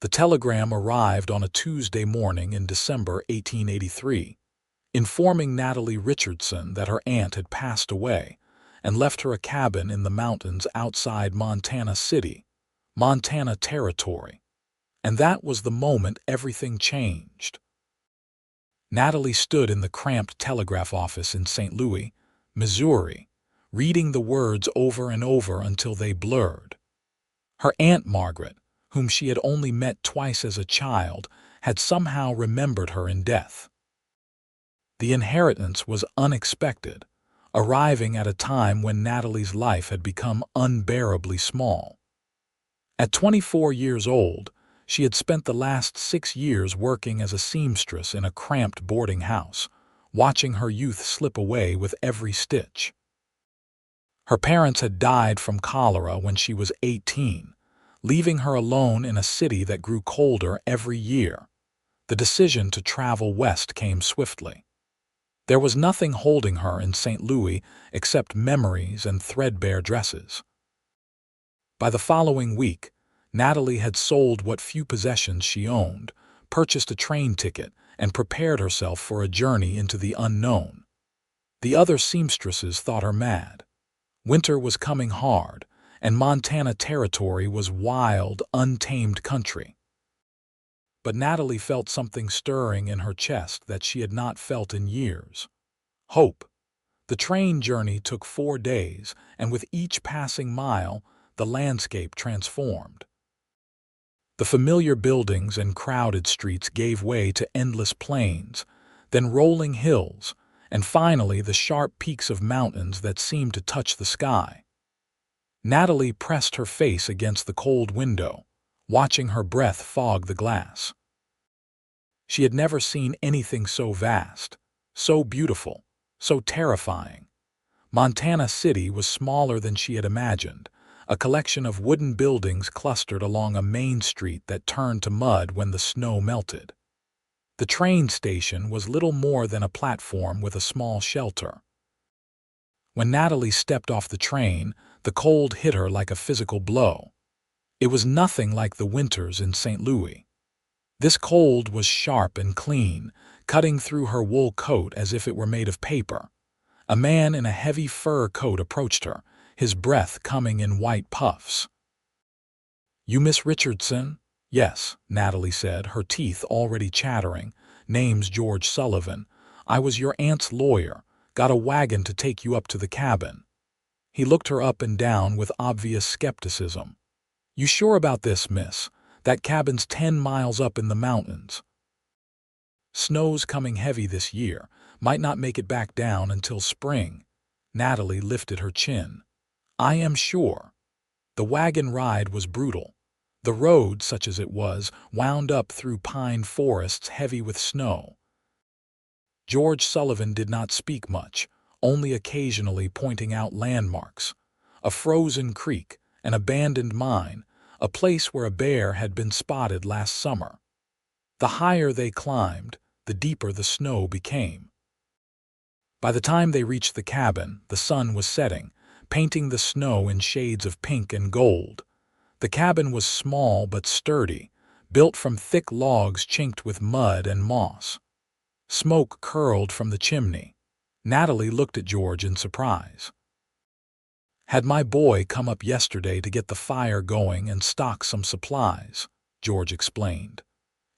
The telegram arrived on a Tuesday morning in December 1883, informing Natalie Richardson that her aunt had passed away and left her a cabin in the mountains outside Montana City, Montana Territory. And that was the moment everything changed. Natalie stood in the cramped telegraph office in St. Louis, Missouri, reading the words over and over until they blurred. Her Aunt Margaret, whom she had only met twice as a child, had somehow remembered her in death. The inheritance was unexpected, arriving at a time when Natalie's life had become unbearably small. At 24 years old, she had spent the last 6 years working as a seamstress in a cramped boarding house, watching her youth slip away with every stitch. Her parents had died from cholera when she was 18, leaving her alone in a city that grew colder every year. The decision to travel west came swiftly. There was nothing holding her in St. Louis except memories and threadbare dresses. By the following week, Natalie had sold what few possessions she owned, purchased a train ticket, and prepared herself for a journey into the unknown. The other seamstresses thought her mad. Winter was coming hard, and Montana Territory was wild, untamed country. But Natalie felt something stirring in her chest that she had not felt in years. Hope. The train journey took 4 days, and with each passing mile, the landscape transformed. The familiar buildings and crowded streets gave way to endless plains, then rolling hills, and finally the sharp peaks of mountains that seemed to touch the sky. Natalie pressed her face against the cold window, watching her breath fog the glass. She had never seen anything so vast, so beautiful, so terrifying. Montana City was smaller than she had imagined, a collection of wooden buildings clustered along a main street that turned to mud when the snow melted. The train station was little more than a platform with a small shelter. When Natalie stepped off the train, the cold hit her like a physical blow. It was nothing like the winters in St. Louis. This cold was sharp and clean, cutting through her wool coat as if it were made of paper. A man in a heavy fur coat approached her, his breath coming in white puffs. "You Miss Richardson?" "Yes," Natalie said, her teeth already chattering. "Name's George Sullivan. I was your aunt's lawyer. Got a wagon to take you up to the cabin." He looked her up and down with obvious skepticism. "You sure about this, miss? That cabin's 10 miles up in the mountains." "Snow's coming heavy this year. Might not make it back down until spring." Natalie lifted her chin. "I am sure." The wagon ride was brutal. The road, such as it was, wound up through pine forests heavy with snow. George Sullivan did not speak much, only occasionally pointing out landmarks. A frozen creek, an abandoned mine, a place where a bear had been spotted last summer. The higher they climbed, the deeper the snow became. By the time they reached the cabin, the sun was setting, painting the snow in shades of pink and gold. The cabin was small but sturdy, built from thick logs chinked with mud and moss. Smoke curled from the chimney. Natalie looked at George in surprise. "Had my boy come up yesterday to get the fire going and stock some supplies," George explained.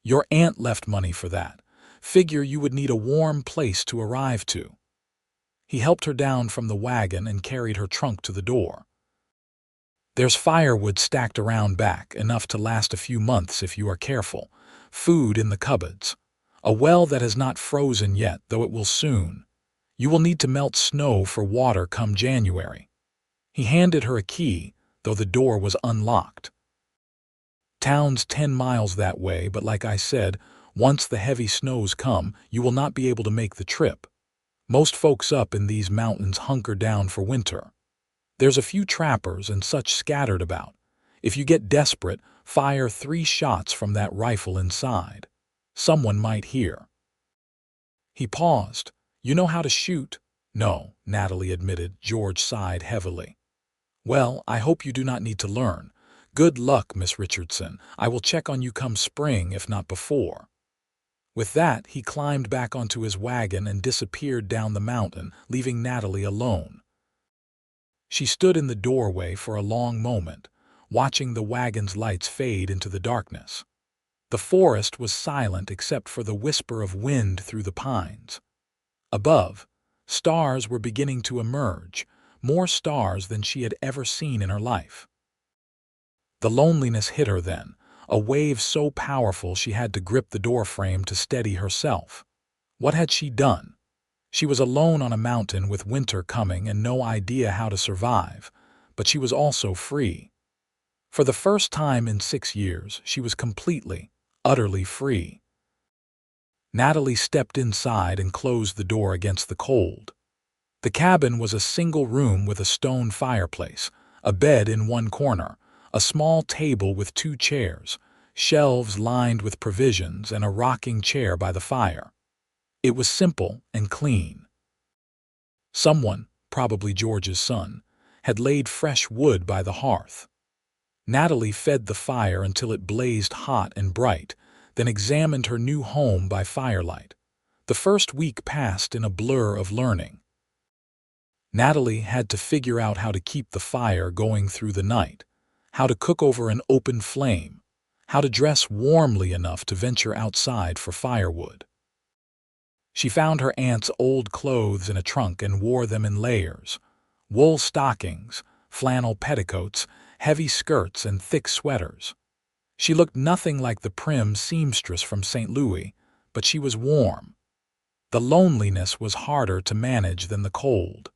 "Your aunt left money for that. Figure you would need a warm place to arrive to." He helped her down from the wagon and carried her trunk to the door. "There's firewood stacked around back, enough to last a few months if you are careful. Food in the cupboards. A well that has not frozen yet, though it will soon. You will need to melt snow for water come January." He handed her a key, though the door was unlocked. "Town's 10 miles that way, but like I said, once the heavy snows come, you will not be able to make the trip. Most folks up in these mountains hunker down for winter. There's a few trappers and such scattered about. If you get desperate, fire 3 shots from that rifle inside. Someone might hear." He paused. "You know how to shoot?" "No," Natalie admitted. George sighed heavily. "Well, I hope you do not need to learn. Good luck, Miss Richardson. I will check on you come spring, if not before." With that, he climbed back onto his wagon and disappeared down the mountain, leaving Natalie alone. She stood in the doorway for a long moment, watching the wagon's lights fade into the darkness. The forest was silent except for the whisper of wind through the pines. Above, stars were beginning to emerge, more stars than she had ever seen in her life. The loneliness hit her then, a wave so powerful she had to grip the doorframe to steady herself. What had she done? She was alone on a mountain with winter coming and no idea how to survive, but she was also free. For the first time in 6 years, she was completely, utterly free. Natalie stepped inside and closed the door against the cold. The cabin was a single room with a stone fireplace, a bed in one corner, a small table with 2 chairs, shelves lined with provisions, and a rocking chair by the fire. It was simple and clean. Someone, probably George's son, had laid fresh wood by the hearth. Natalie fed the fire until it blazed hot and bright, then examined her new home by firelight. The first week passed in a blur of learning. Natalie had to figure out how to keep the fire going through the night, how to cook over an open flame, how to dress warmly enough to venture outside for firewood. She found her aunt's old clothes in a trunk and wore them in layers: wool stockings, flannel petticoats, heavy skirts, and thick sweaters. She looked nothing like the prim seamstress from St. Louis, but she was warm. The loneliness was harder to manage than the cold.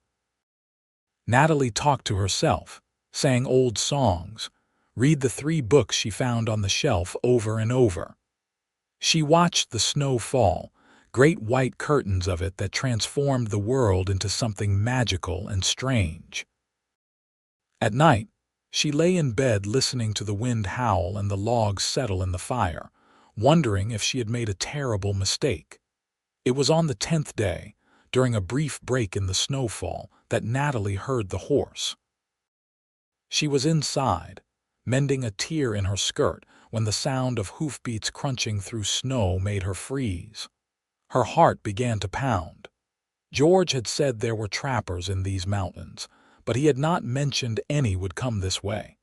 Natalie talked to herself, sang old songs, read the 3 books she found on the shelf over and over. She watched the snow fall, great white curtains of it that transformed the world into something magical and strange. At night, she lay in bed listening to the wind howl and the logs settle in the fire, wondering if she had made a terrible mistake. It was on the 10th day, during a brief break in the snowfall, that Natalie heard the horse. She was inside, mending a tear in her skirt, when the sound of hoofbeats crunching through snow made her freeze. Her heart began to pound. George had said there were trappers in these mountains, but he had not mentioned any would come this way.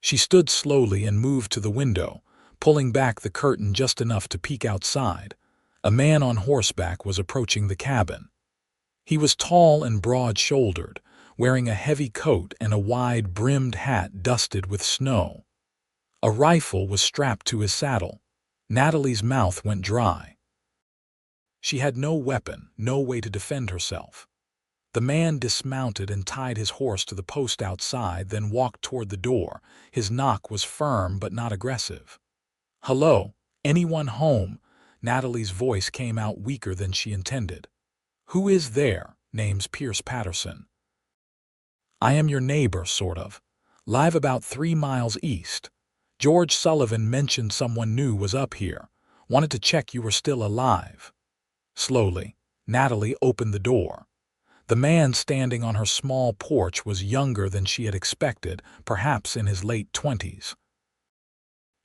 She stood slowly and moved to the window, pulling back the curtain just enough to peek outside. A man on horseback was approaching the cabin. He was tall and broad-shouldered, wearing a heavy coat and a wide-brimmed hat dusted with snow. A rifle was strapped to his saddle. Natalie's mouth went dry. She had no weapon, no way to defend herself. The man dismounted and tied his horse to the post outside, then walked toward the door. His knock was firm but not aggressive. "Hello, anyone home?" Natalie's voice came out weaker than she intended. "Who is there?" "Name's Pierce Patterson. I am your neighbor, sort of. Live about 3 miles east. George Sullivan mentioned someone new was up here. Wanted to check you were still alive." Slowly, Natalie opened the door. The man standing on her small porch was younger than she had expected, perhaps in his late 20s.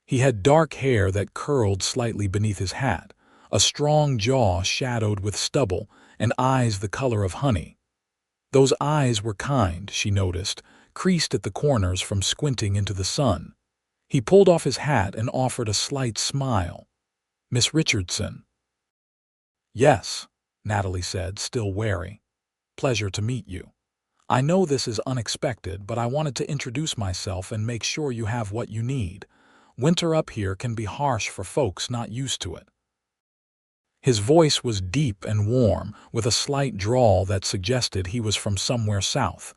He had dark hair that curled slightly beneath his hat, a strong jaw shadowed with stubble, and eyes the color of honey. Those eyes were kind, she noticed, creased at the corners from squinting into the sun. He pulled off his hat and offered a slight smile. "Miss Richardson." "Yes," Natalie said, still wary. "Pleasure to meet you. I know this is unexpected, but I wanted to introduce myself and make sure you have what you need. Winter up here can be harsh for folks not used to it." His voice was deep and warm, with a slight drawl that suggested he was from somewhere south.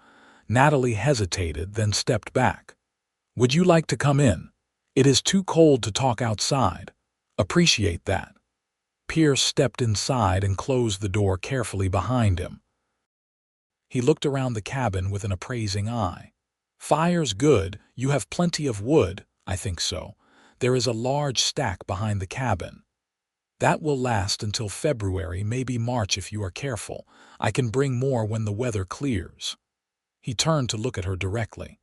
Natalie hesitated, then stepped back. "Would you like to come in? It is too cold to talk outside. Appreciate that." Pierce stepped inside and closed the door carefully behind him. He looked around the cabin with an appraising eye. "Fire's good. You have plenty of wood." "I think so. There is a large stack behind the cabin. That will last until February, maybe March if you are careful. I can bring more when the weather clears." He turned to look at her directly.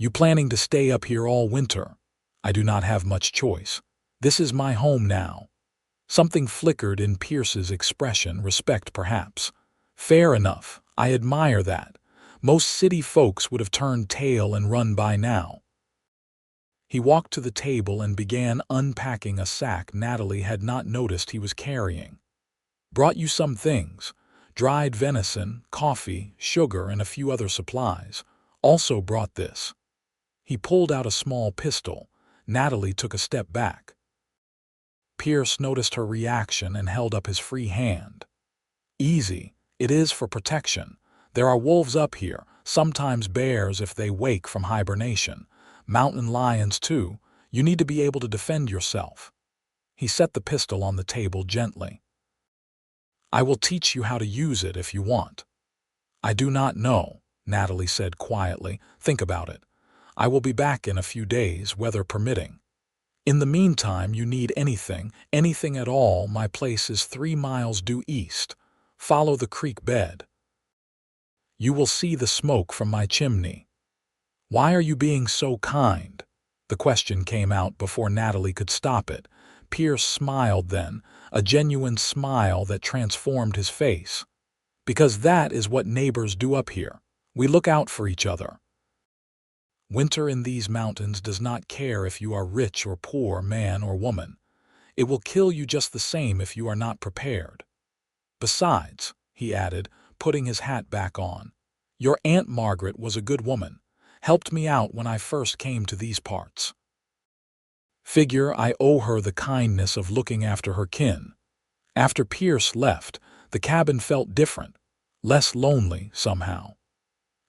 You planning to stay up here all winter? I do not have much choice. This is my home now. Something flickered in Pierce's expression, respect perhaps. Fair enough, I admire that. Most city folks would have turned tail and run by now. He walked to the table and began unpacking a sack Natalie had not noticed he was carrying. Brought you some things. Dried venison, coffee, sugar, and a few other supplies. Also brought this. He pulled out a small pistol. Natalie took a step back. Pierce noticed her reaction and held up his free hand. Easy. It is for protection. There are wolves up here, sometimes bears if they wake from hibernation. Mountain lions, too. You need to be able to defend yourself. He set the pistol on the table gently. I will teach you how to use it if you want. I do not know, Natalie said quietly. Think about it. I will be back in a few days, weather permitting. In the meantime, you need anything at all, my place is 3 miles due east. Follow the creek bed. You will see the smoke from my chimney. Why are you being so kind? The question came out before Natalie could stop it. Pierce smiled then, a genuine smile that transformed his face. Because that is what neighbors do up here. We look out for each other. Winter in these mountains does not care if you are rich or poor, man or woman. It will kill you just the same if you are not prepared. Besides, he added, putting his hat back on, your Aunt Margaret was a good woman. Helped me out when I first came to these parts. Figure I owe her the kindness of looking after her kin. After Pierce left, the cabin felt different, less lonely somehow.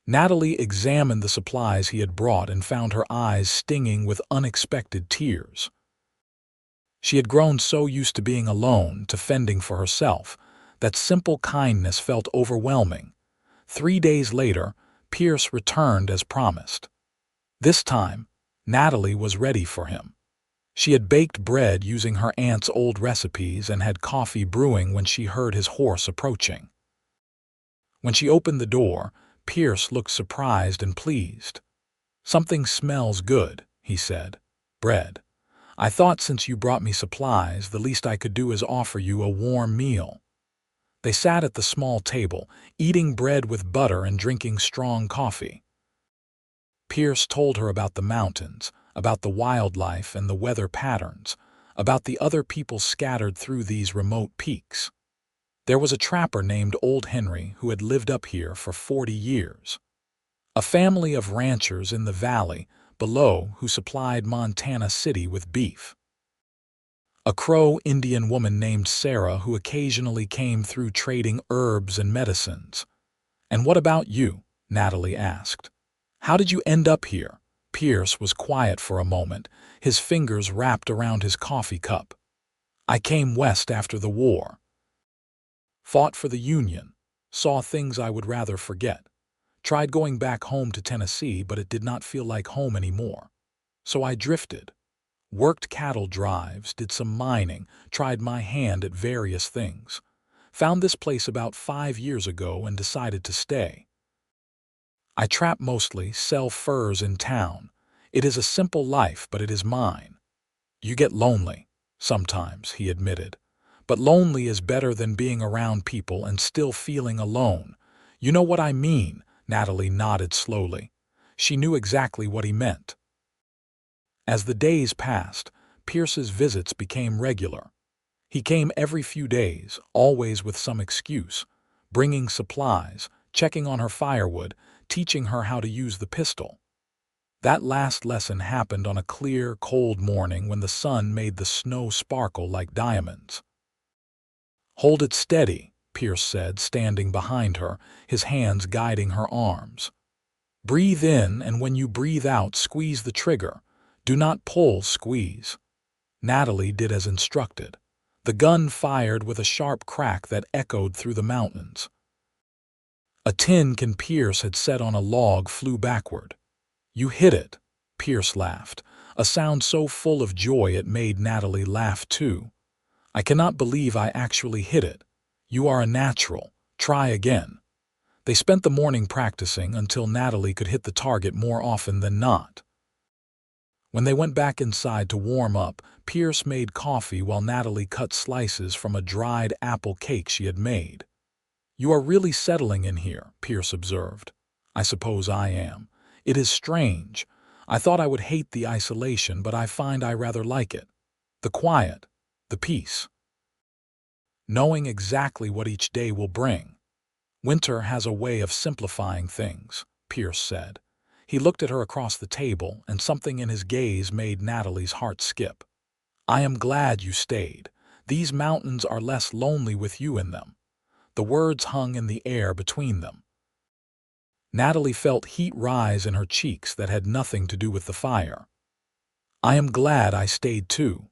Natalie examined the supplies he had brought and found her eyes stinging with unexpected tears. She had grown so used to being alone, to fending for herself, that simple kindness felt overwhelming. 3 days later, Pierce returned as promised. This time, Natalie was ready for him. She had baked bread using her aunt's old recipes and had coffee brewing when she heard his horse approaching. When she opened the door, Pierce looked surprised and pleased. Something smells good, he said. Bread. I thought since you brought me supplies, the least I could do is offer you a warm meal. They sat at the small table, eating bread with butter and drinking strong coffee. Pierce told her about the mountains, about the wildlife and the weather patterns, about the other people scattered through these remote peaks. There was a trapper named Old Henry who had lived up here for 40 years. A family of ranchers in the valley below who supplied Montana City with beef. A Crow Indian woman named Sarah who occasionally came through trading herbs and medicines. And what about you? Natalie asked. How did you end up here? Pierce was quiet for a moment, his fingers wrapped around his coffee cup. I came west after the war. Fought for the Union. Saw things I would rather forget. Tried going back home to Tennessee, but it did not feel like home anymore. So I drifted. Worked cattle drives, did some mining, tried my hand at various things. Found this place about 5 years ago and decided to stay. I trap mostly, sell furs in town. It is a simple life, but it is mine. You get lonely, sometimes, he admitted. But lonely is better than being around people and still feeling alone. You know what I mean, Natalie nodded slowly. She knew exactly what he meant. As the days passed, Pierce's visits became regular. He came every few days, always with some excuse, bringing supplies, checking on her firewood, teaching her how to use the pistol. That last lesson happened on a clear, cold morning when the sun made the snow sparkle like diamonds. Hold it steady, Pierce said, standing behind her, his hands guiding her arms. Breathe in, and when you breathe out, squeeze the trigger. Do not pull, squeeze. Natalie did as instructed. The gun fired with a sharp crack that echoed through the mountains. A tin can Pierce had set on a log flew backward. You hit it, Pierce laughed, a sound so full of joy it made Natalie laugh too. I cannot believe I actually hit it. You are a natural. Try again. They spent the morning practicing until Natalie could hit the target more often than not. When they went back inside to warm up, Pierce made coffee while Natalie cut slices from a dried apple cake she had made. "You are really settling in here," Pierce observed. "I suppose I am. It is strange. I thought I would hate the isolation, but I find I rather like it. The quiet, the peace. Knowing exactly what each day will bring. Winter has a way of simplifying things," Pierce said. He looked at her across the table, and something in his gaze made Natalie's heart skip. "I am glad you stayed. These mountains are less lonely with you in them." The words hung in the air between them. Natalie felt heat rise in her cheeks that had nothing to do with the fire. "I am glad I stayed too."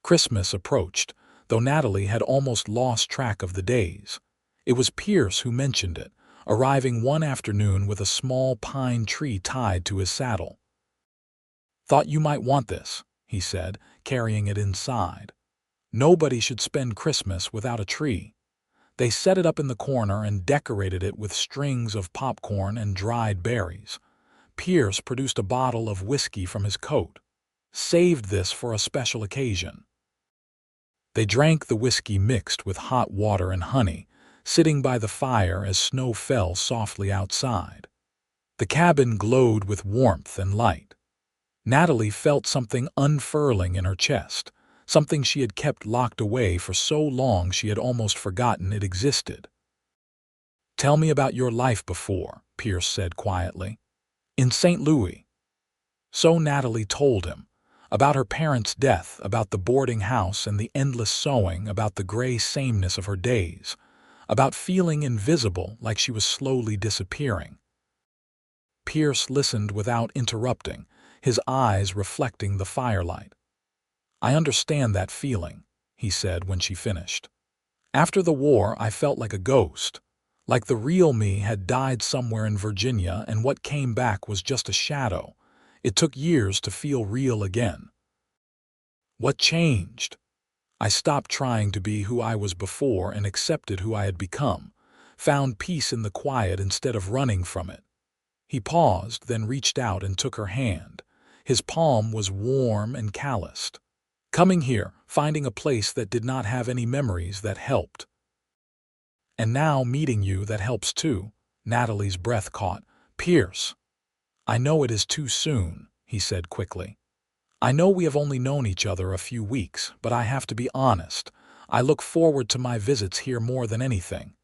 Christmas approached, though Natalie had almost lost track of the days. It was Pierce who mentioned it, arriving one afternoon with a small pine tree tied to his saddle. "Thought you might want this," he said, carrying it inside. "Nobody should spend Christmas without a tree." They set it up in the corner and decorated it with strings of popcorn and dried berries. Pierce produced a bottle of whiskey from his coat. "Saved this for a special occasion." They drank the whiskey mixed with hot water and honey, sitting by the fire as snow fell softly outside. The cabin glowed with warmth and light. Natalie felt something unfurling in her chest, something she had kept locked away for so long she had almost forgotten it existed. "Tell me about your life before," Pierce said quietly. "In St. Louis." So Natalie told him, about her parents' death, about the boarding house and the endless sewing, about the gray sameness of her days, about feeling invisible like she was slowly disappearing. Pierce listened without interrupting, his eyes reflecting the firelight. "I understand that feeling," he said when she finished. "After the war, I felt like a ghost, like the real me had died somewhere in Virginia and what came back was just a shadow. It took years to feel real again." "What changed?" "I stopped trying to be who I was before and accepted who I had become, found peace in the quiet instead of running from it." He paused, then reached out and took her hand. His palm was warm and calloused. "Coming here, finding a place that did not have any memories that helped. And now meeting you that helps too." Natalie's breath caught. "Pierce." "I know it is too soon," he said quickly. "I know we have only known each other a few weeks, but I have to be honest. I look forward to my visits here more than anything.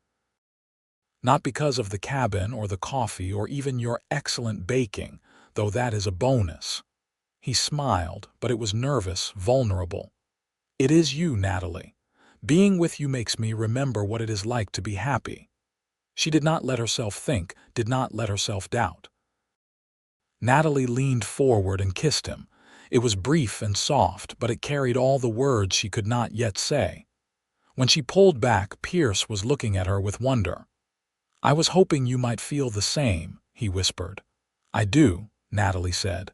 Not because of the cabin or the coffee or even your excellent baking, though that is a bonus." He smiled, but it was nervous, vulnerable. "It is you, Natalie. Being with you makes me remember what it is like to be happy." She did not let herself think, did not let herself doubt. Natalie leaned forward and kissed him. It was brief and soft, but it carried all the words she could not yet say. When she pulled back, Pierce was looking at her with wonder. "I was hoping you might feel the same," he whispered. "I do," Natalie said.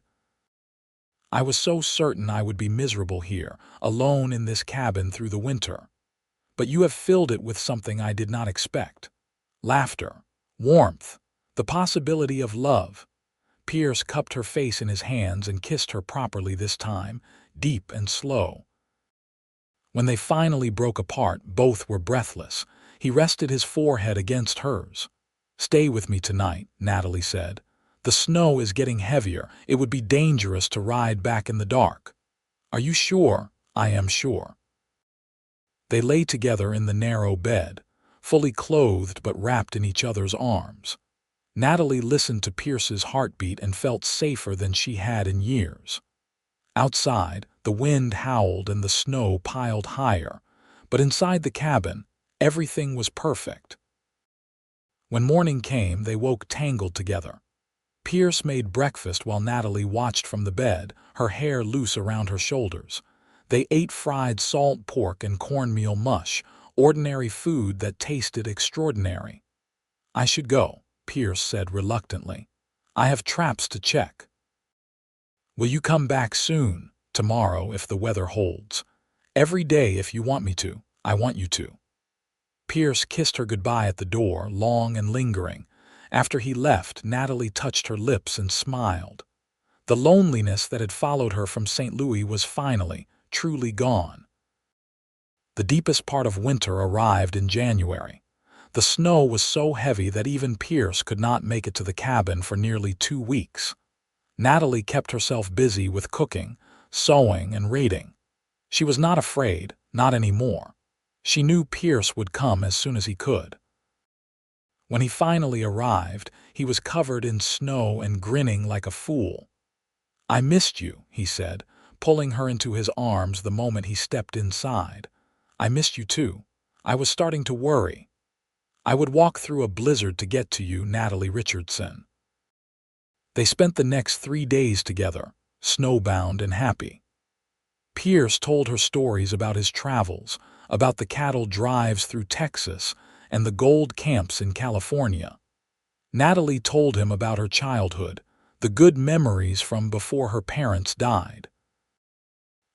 "I was so certain I would be miserable here, alone in this cabin through the winter. But you have filled it with something I did not expect. Laughter, warmth, the possibility of love." Pierce cupped her face in his hands and kissed her properly this time, deep and slow. When they finally broke apart, both were breathless. He rested his forehead against hers. "Stay with me tonight," Natalie said. "The snow is getting heavier. It would be dangerous to ride back in the dark." "Are you sure?" "I am sure." They lay together in the narrow bed, fully clothed but wrapped in each other's arms. Natalie listened to Pierce's heartbeat and felt safer than she had in years. Outside, the wind howled and the snow piled higher, but inside the cabin, everything was perfect. When morning came, they woke tangled together. Pierce made breakfast while Natalie watched from the bed, her hair loose around her shoulders. They ate fried salt pork and cornmeal mush, ordinary food that tasted extraordinary. "I should go," Pierce said reluctantly. "I have traps to check." "Will you come back soon?" "Tomorrow, if the weather holds." "Every day if you want me to. I want you to." Pierce kissed her goodbye at the door, long and lingering. After he left, Natalie touched her lips and smiled. The loneliness that had followed her from St. Louis was finally, truly gone. The deepest part of winter arrived in January. The snow was so heavy that even Pierce could not make it to the cabin for nearly 2 weeks. Natalie kept herself busy with cooking, sewing, and reading. She was not afraid, not anymore. She knew Pierce would come as soon as he could. When he finally arrived, he was covered in snow and grinning like a fool. "I missed you," he said, pulling her into his arms the moment he stepped inside. "I missed you too. I was starting to worry. I would walk through a blizzard to get to you, Natalie Richardson." They spent the next 3 days together, snowbound and happy. Pierce told her stories about his travels, about the cattle drives through Texas and the gold camps in California. Natalie told him about her childhood, the good memories from before her parents died.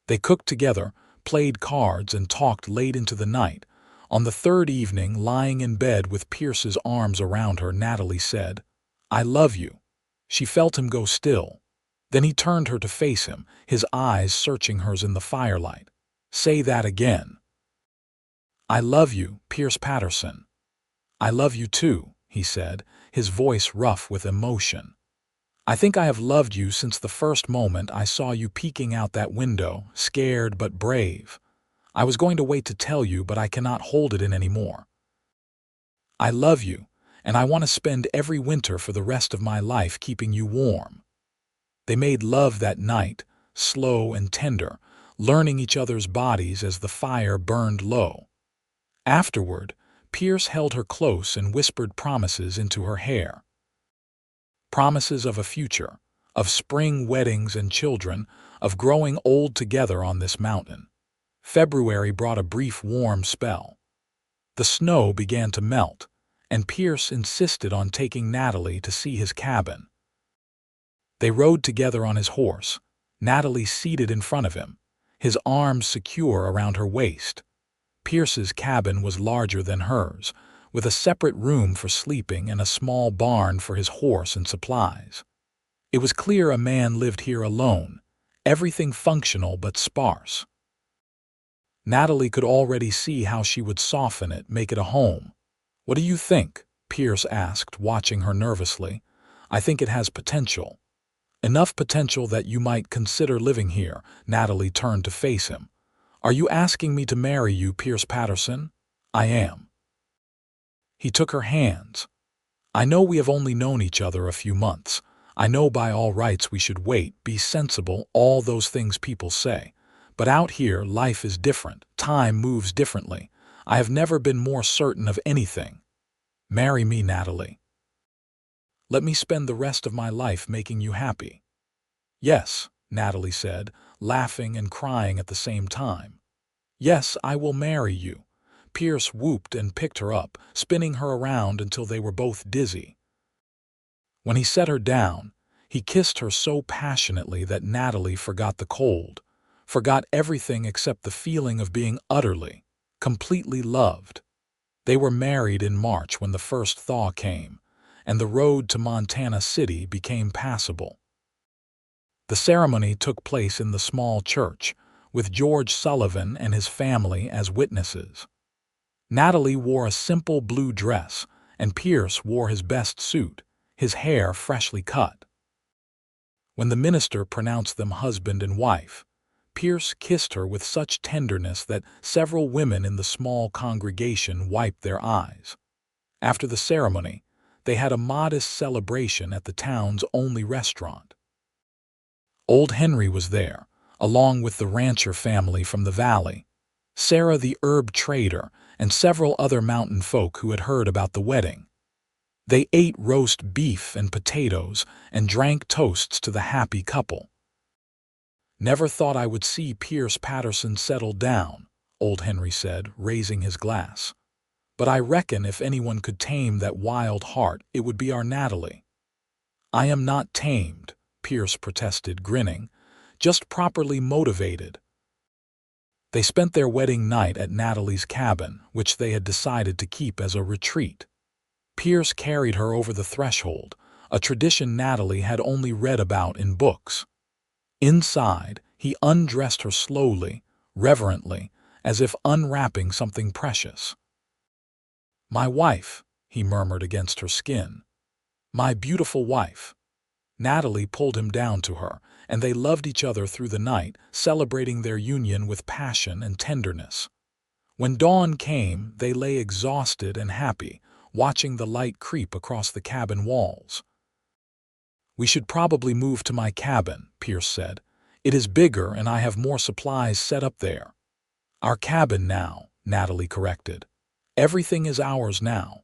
They cooked together, played cards, and talked late into the night. On the third evening, lying in bed with Pierce's arms around her, Natalie said, "I love you." She felt him go still. Then he turned her to face him, his eyes searching hers in the firelight. "Say that again." "I love you, Pierce Patterson." "I love you too," he said, his voice rough with emotion. "I think I have loved you since the first moment I saw you peeking out that window, scared but brave. I was going to wait to tell you, but I cannot hold it in anymore. I love you, and I want to spend every winter for the rest of my life keeping you warm." They made love that night, slow and tender, learning each other's bodies as the fire burned low. Afterward, Pierce held her close and whispered promises into her hair. Promises of a future, of spring weddings and children, of growing old together on this mountain. February brought a brief warm spell. The snow began to melt, and Pierce insisted on taking Natalie to see his cabin. They rode together on his horse, Natalie seated in front of him, his arms secure around her waist. Pierce's cabin was larger than hers, with a separate room for sleeping and a small barn for his horse and supplies. It was clear a man lived here alone, everything functional but sparse. Natalie could already see how she would soften it, make it a home. "What do you think?" Pierce asked, watching her nervously. "I think it has potential." "Enough potential that you might consider living here." Natalie turned to face him. "Are you asking me to marry you, Pierce Patterson?" "I am." He took her hands. "I know we have only known each other a few months. I know by all rights we should wait, be sensible, all those things people say. But out here, life is different. Time moves differently. I have never been more certain of anything. Marry me, Natalie. Let me spend the rest of my life making you happy." "Yes," Natalie said, laughing and crying at the same time. "Yes, I will marry you." Pierce whooped and picked her up, spinning her around until they were both dizzy. When he set her down, he kissed her so passionately that Natalie forgot the cold, forgot everything except the feeling of being utterly, completely loved. They were married in March when the first thaw came, and the road to Montana City became passable. The ceremony took place in the small church, with George Sullivan and his family as witnesses. Natalie wore a simple blue dress, and Pierce wore his best suit, his hair freshly cut. When the minister pronounced them husband and wife, Pierce kissed her with such tenderness that several women in the small congregation wiped their eyes. After the ceremony, they had a modest celebration at the town's only restaurant. Old Henry was there, along with the rancher family from the valley, Sarah the herb trader, and several other mountain folk who had heard about the wedding. They ate roast beef and potatoes and drank toasts to the happy couple. "Never thought I would see Pierce Patterson settle down," Old Henry said, raising his glass. "But I reckon if anyone could tame that wild heart, it would be our Natalie." "I am not tamed," Pierce protested, grinning, "just properly motivated." They spent their wedding night at Natalie's cabin, which they had decided to keep as a retreat. Pierce carried her over the threshold, a tradition Natalie had only read about in books. Inside, he undressed her slowly, reverently, as if unwrapping something precious. "My wife," he murmured against her skin. "My beautiful wife." Natalie pulled him down to her, and they loved each other through the night, celebrating their union with passion and tenderness. When dawn came, they lay exhausted and happy, watching the light creep across the cabin walls. "We should probably move to my cabin," Pierce said. "It is bigger and I have more supplies set up there." "Our cabin now," Natalie corrected. "Everything is ours now."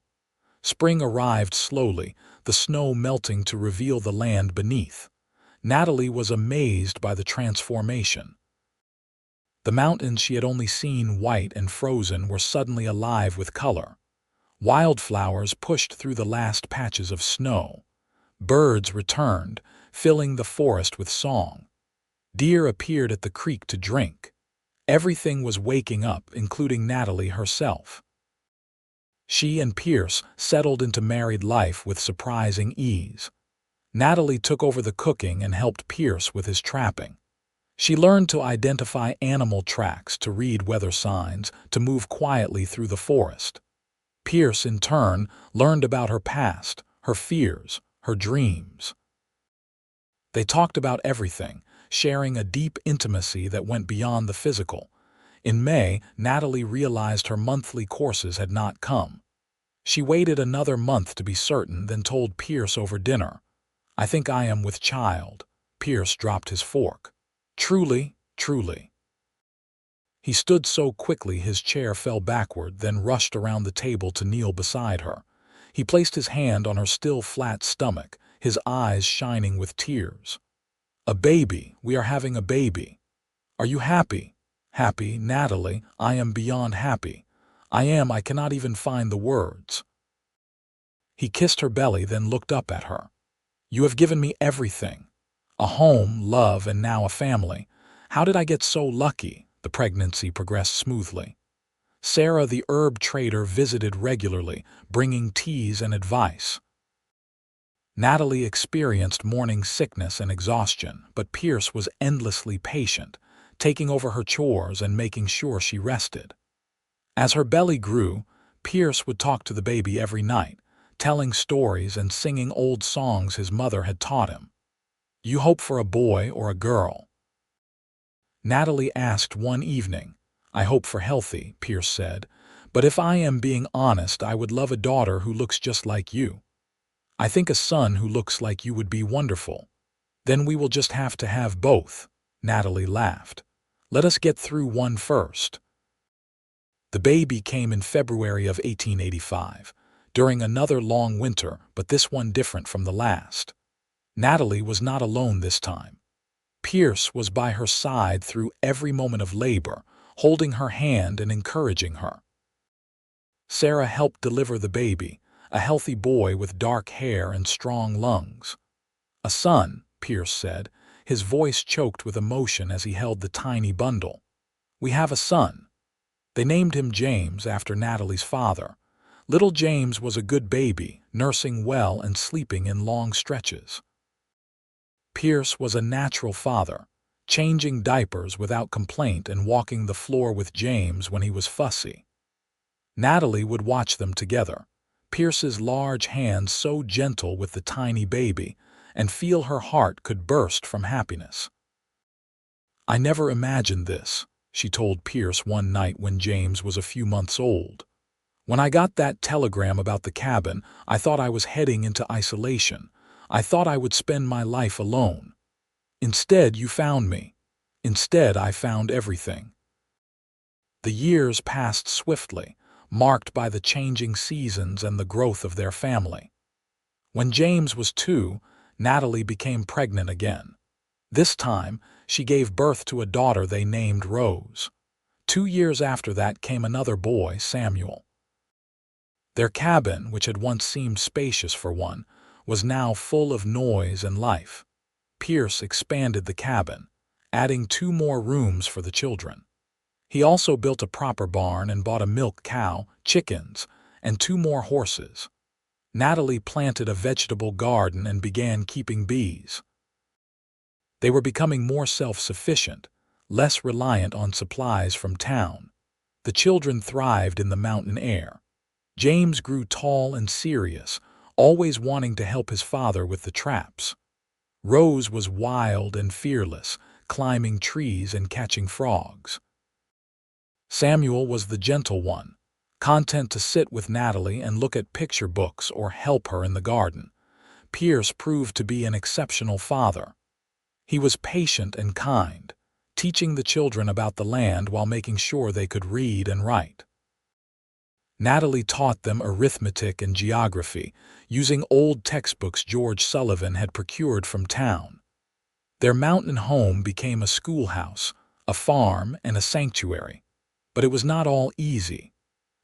Spring arrived slowly, the snow melting to reveal the land beneath. Natalie was amazed by the transformation. The mountains she had only seen white and frozen were suddenly alive with color. Wildflowers pushed through the last patches of snow. Birds returned, filling the forest with song. Deer appeared at the creek to drink. Everything was waking up, including Natalie herself. She and Pierce settled into married life with surprising ease. Natalie took over the cooking and helped Pierce with his trapping. She learned to identify animal tracks, to read weather signs, to move quietly through the forest. Pierce, in turn, learned about her past, her fears, her dreams. They talked about everything, sharing a deep intimacy that went beyond the physical. In May, Natalie realized her monthly courses had not come. She waited another month to be certain, then told Pierce over dinner, "I think I am with child." Pierce dropped his fork. "Truly, truly." He stood so quickly his chair fell backward, then rushed around the table to kneel beside her. He placed his hand on her still flat stomach, his eyes shining with tears. "A baby, we are having a baby. Are you happy?" "Happy, Natalie, I am beyond happy. I cannot even find the words." He kissed her belly, then looked up at her. "You have given me everything. A home, love, and now a family. How did I get so lucky?" The pregnancy progressed smoothly. Sarah, the herb trader, visited regularly, bringing teas and advice. Natalie experienced morning sickness and exhaustion, but Pierce was endlessly patient, taking over her chores and making sure she rested. As her belly grew, Pierce would talk to the baby every night, telling stories and singing old songs his mother had taught him. "You hope for a boy or a girl?" Natalie asked one evening. "I hope for healthy," Pierce said, "but if I am being honest, I would love a daughter who looks just like you. I think a son who looks like you would be wonderful. Then we will just have to have both." Natalie laughed. "Let us get through one first." The baby came in February of 1885, during another long winter, but this one different from the last. Natalie was not alone this time. Pierce was by her side through every moment of labor, holding her hand and encouraging her. Sarah helped deliver the baby, a healthy boy with dark hair and strong lungs. "A son," Pierce said, his voice choked with emotion as he held the tiny bundle. "We have a son." They named him James after Natalie's father. Little James was a good baby, nursing well and sleeping in long stretches. Pierce was a natural father, changing diapers without complaint and walking the floor with James when he was fussy. Natalie would watch them together, Pierce's large hands so gentle with the tiny baby, and feel her heart could burst from happiness. "I never imagined this," she told Pierce one night when James was a few months old. "When I got that telegram about the cabin, I thought I was heading into isolation. I thought I would spend my life alone. Instead, you found me. Instead, I found everything." The years passed swiftly, marked by the changing seasons and the growth of their family. When James was 2, Natalie became pregnant again. This time, she gave birth to a daughter they named Rose. 2 years after that came another boy, Samuel. Their cabin, which had once seemed spacious for one, was now full of noise and life. Pierce expanded the cabin, adding 2 more rooms for the children. He also built a proper barn and bought a milk cow, chickens, and 2 more horses. Natalie planted a vegetable garden and began keeping bees. They were becoming more self-sufficient, less reliant on supplies from town. The children thrived in the mountain air. James grew tall and serious, always wanting to help his father with the traps. Rose was wild and fearless, climbing trees and catching frogs. Samuel was the gentle one, content to sit with Natalie and look at picture books or help her in the garden. Pierce proved to be an exceptional father. He was patient and kind, teaching the children about the land while making sure they could read and write. Natalie taught them arithmetic and geography, using old textbooks George Sullivan had procured from town. Their mountain home became a schoolhouse, a farm, and a sanctuary. But it was not all easy.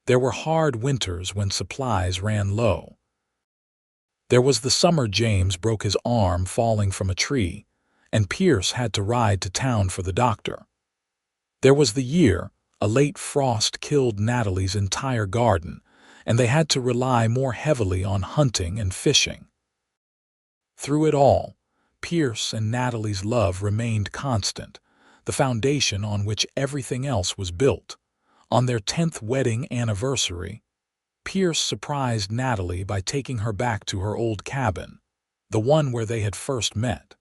There were hard winters when supplies ran low. There was the summer James broke his arm falling from a tree, and Pierce had to ride to town for the doctor. There was the year a late frost killed Natalie's entire garden, and they had to rely more heavily on hunting and fishing. Through it all, Pierce and Natalie's love remained constant, the foundation on which everything else was built. On their 10th wedding anniversary, Pierce surprised Natalie by taking her back to her old cabin, the one where they had first met.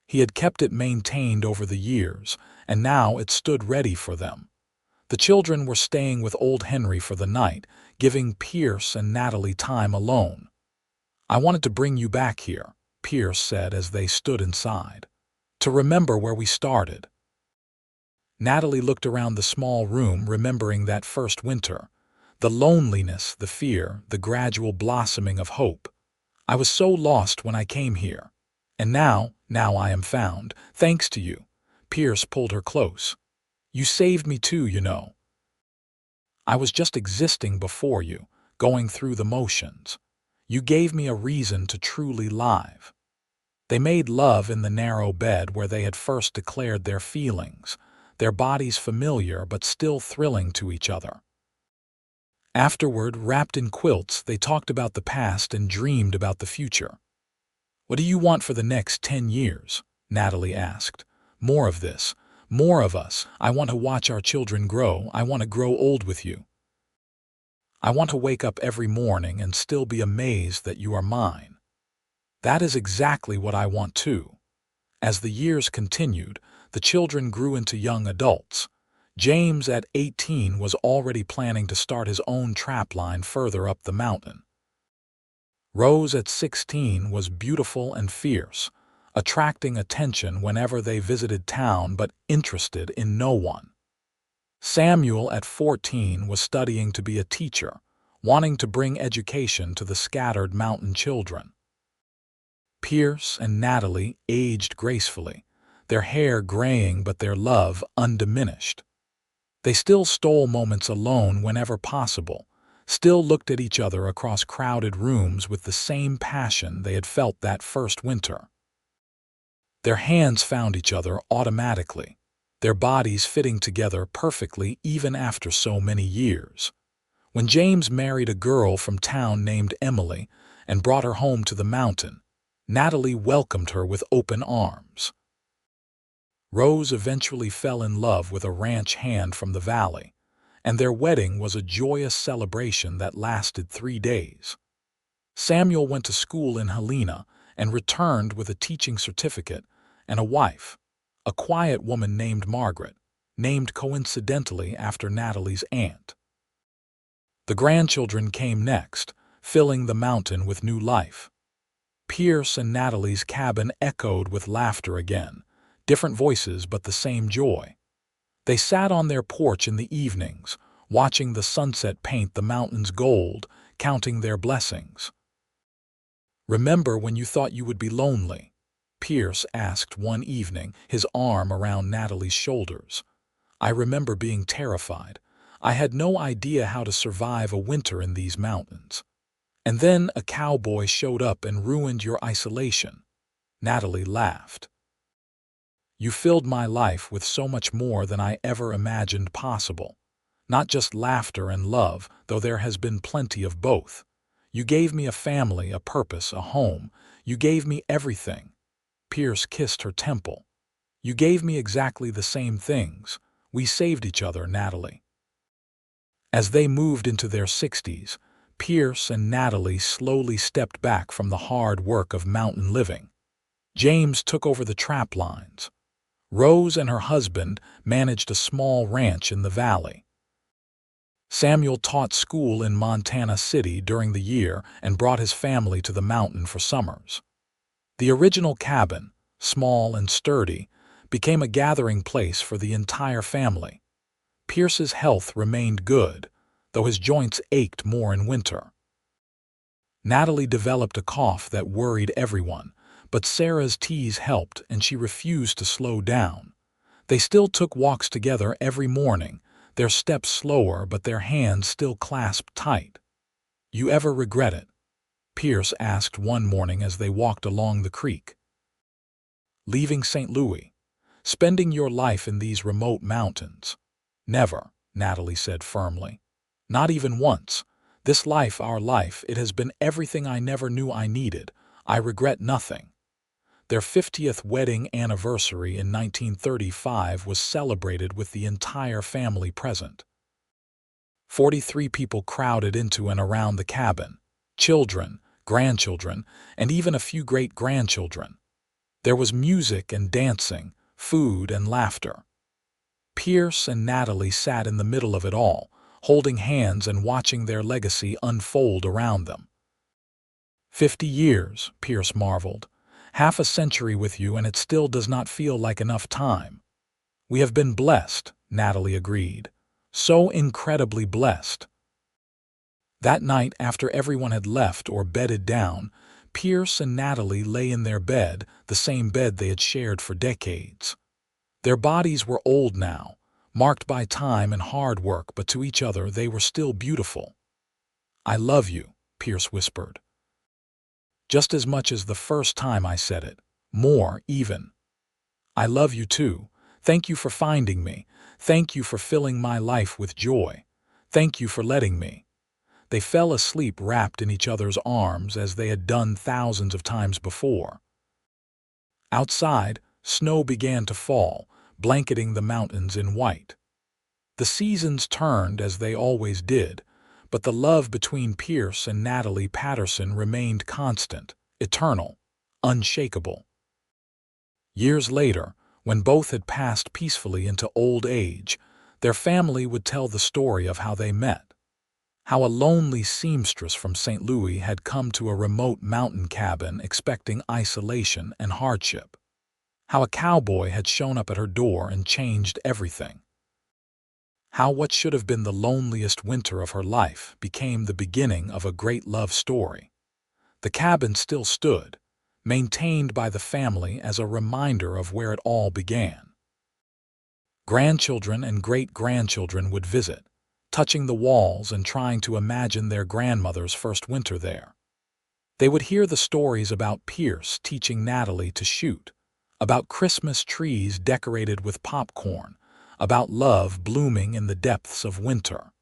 He had kept it maintained over the years, and now it stood ready for them. The children were staying with old Henry for the night, giving Pierce and Natalie time alone. "I wanted to bring you back here," Pierce said as they stood inside, "to remember where we started." Natalie looked around the small room, remembering that first winter, the loneliness, the fear, the gradual blossoming of hope. "I was so lost when I came here. And now I am found, thanks to you." Pierce pulled her close. "You saved me too, you know. I was just existing before you, going through the motions. You gave me a reason to truly live." They made love in the narrow bed where they had first declared their feelings, their bodies familiar but still thrilling to each other. Afterward, wrapped in quilts, they talked about the past and dreamed about the future. "What do you want for the next 10 years?" Natalie asked. "More of this. More of us. I want to watch our children grow. I want to grow old with you. I want to wake up every morning and still be amazed that you are mine." "That is exactly what I want too." As the years continued, the children grew into young adults. James, at 18, was already planning to start his own trapline further up the mountain. Rose, at 16, was beautiful and fierce, attracting attention whenever they visited town but interested in no one. Samuel, at 14, was studying to be a teacher, wanting to bring education to the scattered mountain children. Pierce and Natalie aged gracefully, their hair graying but their love undiminished. They still stole moments alone whenever possible, still looked at each other across crowded rooms with the same passion they had felt that first winter. Their hands found each other automatically, their bodies fitting together perfectly even after so many years. When James married a girl from town named Emily and brought her home to the mountain, Natalie welcomed her with open arms. Rose eventually fell in love with a ranch hand from the valley, and their wedding was a joyous celebration that lasted 3 days. Samuel went to school in Helena and returned with a teaching certificate and a wife, a quiet woman named Margaret, named coincidentally after Natalie's aunt. The grandchildren came next, filling the mountain with new life. Pierce and Natalie's cabin echoed with laughter again, different voices but the same joy. They sat on their porch in the evenings, watching the sunset paint the mountains gold, counting their blessings. "Remember when you thought you would be lonely?" Pierce asked one evening, his arm around Natalie's shoulders. "I remember being terrified. I had no idea how to survive a winter in these mountains. And then a cowboy showed up and ruined your isolation." Natalie laughed. "You filled my life with so much more than I ever imagined possible. Not just laughter and love, though there has been plenty of both. You gave me a family, a purpose, a home. You gave me everything." Pierce kissed her temple. "You gave me exactly the same things. We saved each other, Natalie." As they moved into their 60s, Pierce and Natalie slowly stepped back from the hard work of mountain living. James took over the trap lines. Rose and her husband managed a small ranch in the valley. Samuel taught school in Montana City during the year and brought his family to the mountain for summers. The original cabin, small and sturdy, became a gathering place for the entire family. Pierce's health remained good, though his joints ached more in winter. Natalie developed a cough that worried everyone, but Sarah's teas helped and she refused to slow down. They still took walks together every morning, their steps slower but their hands still clasped tight. "You ever regret it?" Pierce asked one morning as they walked along the creek. "Leaving St. Louis, spending your life in these remote mountains." "Never," Natalie said firmly. "Not even once. This life, our life, it has been everything I never knew I needed. I regret nothing." Their 50th wedding anniversary in 1935 was celebrated with the entire family present. 43 people crowded into and around the cabin: children, grandchildren, and even a few great-grandchildren. There was music and dancing, food and laughter. Pierce and Natalie sat in the middle of it all, holding hands and watching their legacy unfold around them. 50 years, Pierce marveled. "Half a century with you and it still does not feel like enough time." "We have been blessed," Natalie agreed. "So incredibly blessed." That night, after everyone had left or bedded down, Pierce and Natalie lay in their bed, the same bed they had shared for decades. Their bodies were old now, marked by time and hard work, but to each other they were still beautiful. "I love you," Pierce whispered. "Just as much as the first time I said it. More, even." "I love you too. Thank you for finding me. Thank you for filling my life with joy. Thank you for letting me." They fell asleep wrapped in each other's arms as they had done thousands of times before. Outside, snow began to fall, blanketing the mountains in white. The seasons turned as they always did, but the love between Pierce and Natalie Patterson remained constant, eternal, unshakable. Years later, when both had passed peacefully into old age, their family would tell the story of how they met. How a lonely seamstress from St. Louis had come to a remote mountain cabin expecting isolation and hardship. How a cowboy had shown up at her door and changed everything. How what should have been the loneliest winter of her life became the beginning of a great love story. The cabin still stood, maintained by the family as a reminder of where it all began. Grandchildren and great-grandchildren would visit, touching the walls and trying to imagine their grandmother's first winter there. They would hear the stories about Pierce teaching Natalie to shoot, about Christmas trees decorated with popcorn, about love blooming in the depths of winter.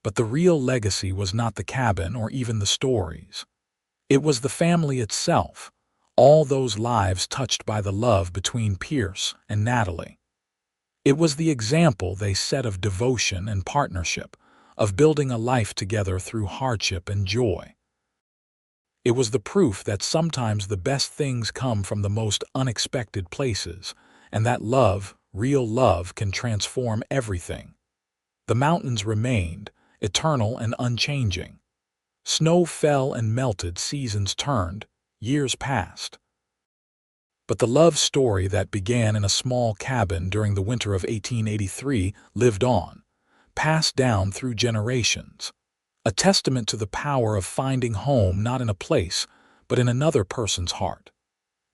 But the real legacy was not the cabin or even the stories. It was the family itself, all those lives touched by the love between Pierce and Natalie. It was the example they set of devotion and partnership, of building a life together through hardship and joy. It was the proof that sometimes the best things come from the most unexpected places, and that love, real love, can transform everything. The mountains remained, eternal and unchanging. Snow fell and melted, seasons turned, years passed. But the love story that began in a small cabin during the winter of 1883 lived on, passed down through generations, a testament to the power of finding home not in a place, but in another person's heart.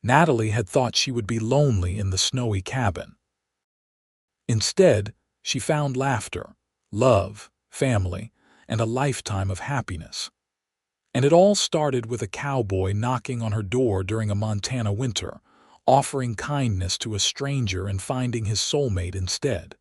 Natalie had thought she would be lonely in the snowy cabin. Instead, she found laughter, love, family, and a lifetime of happiness. And it all started with a cowboy knocking on her door during a Montana winter, offering kindness to a stranger and finding his soulmate instead.